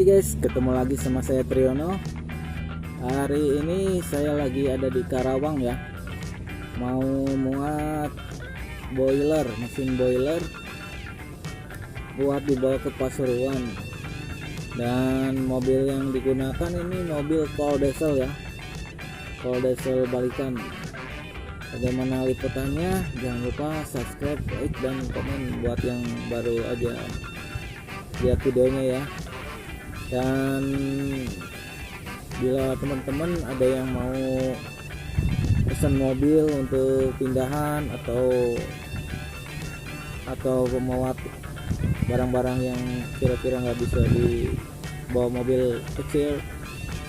guys, ketemu lagi sama saya Triyono. Hari ini saya lagi ada di Karawang ya. Mau muat boiler, mesin boiler buat dibawa ke Pasuruan. Dan mobil yang digunakan ini mobil cold diesel ya. Cold diesel balikan. Bagaimana liputannya? Jangan lupa subscribe, like, dan komen buat yang baru aja lihat videonya ya. Dan bila teman-teman ada yang mau pesan mobil untuk pindahan atau memuat barang-barang yang kira-kira nggak bisa dibawa mobil kecil,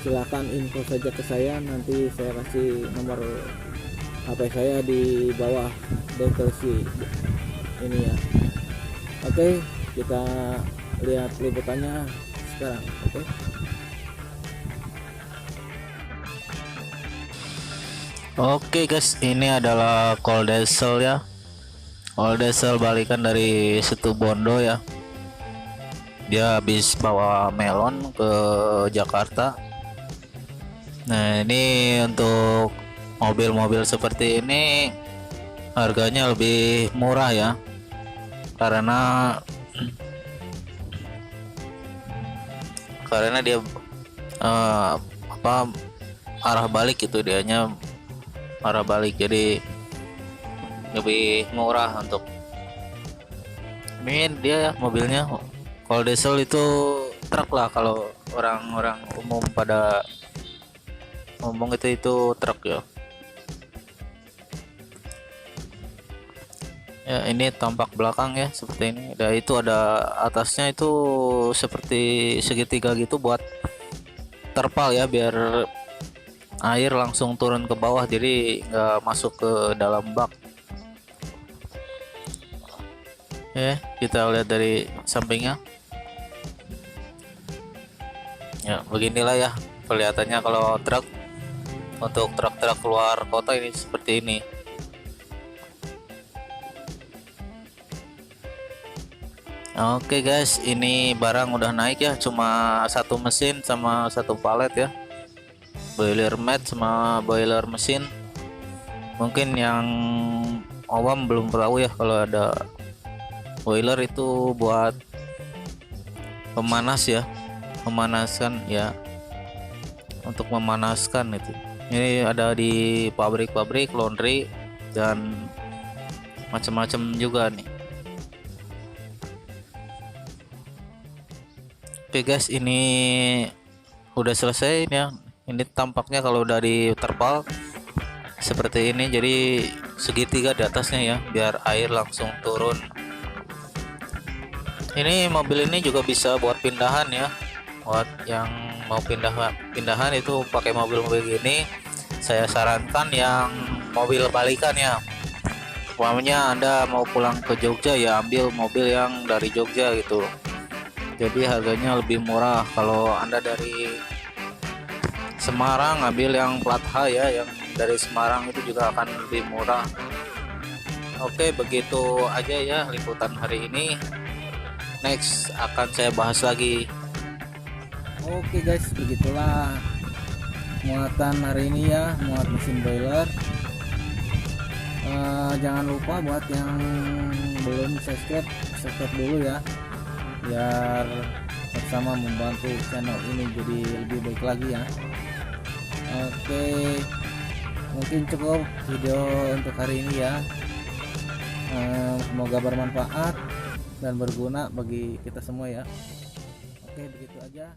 silahkan info saja ke saya. Nanti saya kasih nomor HP saya di bawah deskripsi ini ya. Oke, kita lihat liputannya sekarang. Oke guys, ini adalah cold diesel ya. Cold diesel balikan dari Situ Bondo ya. Dia habis bawa melon ke Jakarta. Nah, ini untuk mobil-mobil seperti ini harganya lebih murah ya. Karena dia arah balik gitu, dianya arah balik, jadi lebih murah untuk ini dia ya. Mobilnya kalau diesel itu truk lah, kalau orang-orang umum pada ngomong itu truk ya. Ya, ini tampak belakang ya seperti ini. Dan itu ada atasnya itu seperti segitiga gitu buat terpal ya, biar air langsung turun ke bawah, jadi nggak masuk ke dalam bak. Ya, kita lihat dari sampingnya. Ya, beginilah ya kelihatannya kalau truk. Untuk truk-truk keluar kota ini seperti ini. Oke guys, ini barang udah naik ya, cuma satu mesin sama satu palet ya. Boiler mat sama boiler mesin. Mungkin yang awam belum tahu ya kalau ada boiler itu buat pemanas ya, memanaskan ya, untuk memanaskan itu. Ini ada di pabrik-pabrik laundry dan macam-macam juga nih. Oke guys, ini udah selesai ya. Ini tampaknya kalau udah diterpal seperti ini, jadi segitiga di atasnya ya, biar air langsung turun. Ini mobil ini juga bisa buat pindahan ya. Buat yang mau pindahan itu pakai mobil-mobil gini, saya sarankan yang mobil balikan ya. Umpamanya Anda mau pulang ke Jogja ya, ambil mobil yang dari Jogja gitu. Jadi harganya lebih murah. Kalau Anda dari Semarang, ambil yang plat H ya, yang dari Semarang itu juga akan lebih murah. Oke, begitu aja ya liputan hari ini. Next akan saya bahas lagi. Oke guys, begitulah muatan hari ini ya, muat mesin boiler. Jangan lupa buat yang belum subscribe dulu ya, biar bersama membantu channel ini jadi lebih baik lagi ya. Oke, mungkin cukup video untuk hari ini ya. Semoga bermanfaat dan berguna bagi kita semua ya. Oke, begitu aja.